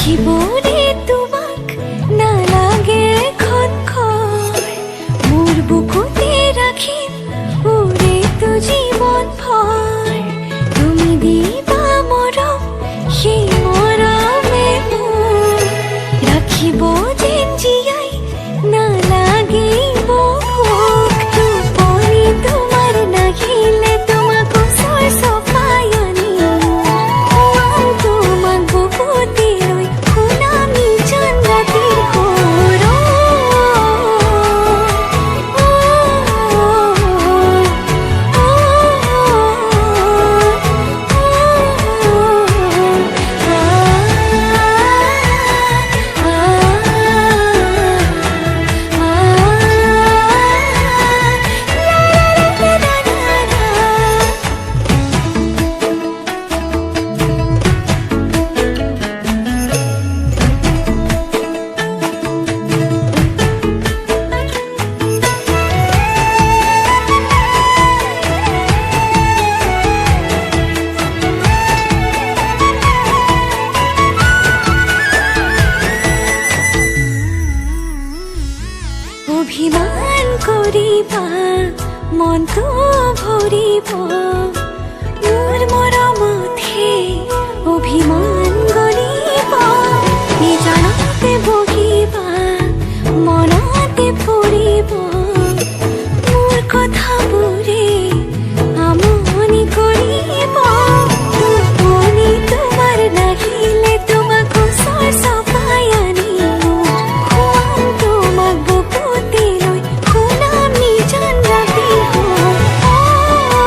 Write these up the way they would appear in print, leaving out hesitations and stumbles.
ৰাখিবৰে তোমাক নালাগে খটখট মোৰ বুকুতে ৰাখিম পুৰেতো জীৱন ভৰ তুমি দিবা মৰম সেই মৰমে মোৰ ৰাখিব যেন জীয়াই নালাগিব ভোক টোপনি তোমাৰ নাহিলে তোমাক ওচৰ চপাই আনিম খুৱাম তোমাক বুকুতে লৈ শুনাম নিজান ৰাতিৰ সুৰ অভিমান কৰিবা মনটো ভৰিব মোৰ মৰমতহে অভিমান গৰিব নিজানতে বহিবা মনতে পৰিব মোৰ কথাবোৰে আমনি কৰিব টোপনি তোমাৰ নাহিলে তোমাক ওচৰ চপাই আনিম খুৱাম তোমাক বুকুতে লৈ শুনাম নিজান ৰাতিৰ সুৰ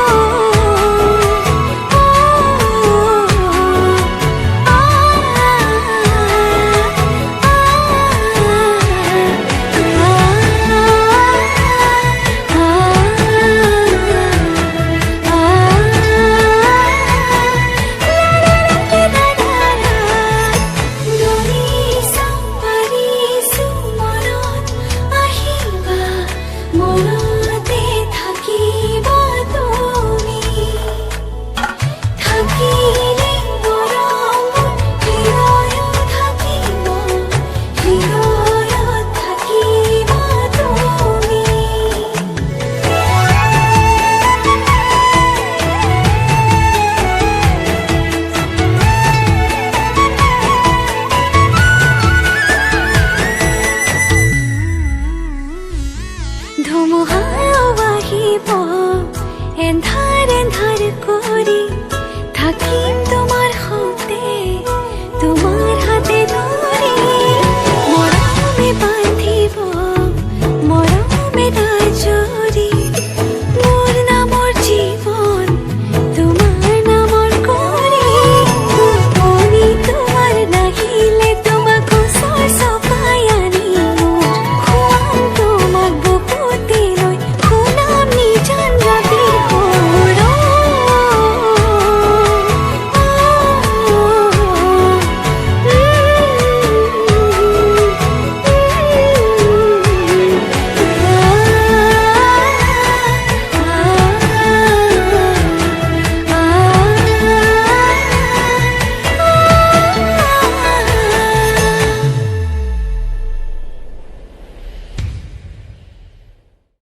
Dolisa পাৰিছো মনত আহিবা মনতে থাকিবা তুমি থাকিলে মৰম হৃদয়ত থাকিব হৃদয়ত থাকিবা তুমি ধুমুহাও আহিব এন্ধাৰ এন্ধাৰ কৰি থাকিম তোমাৰ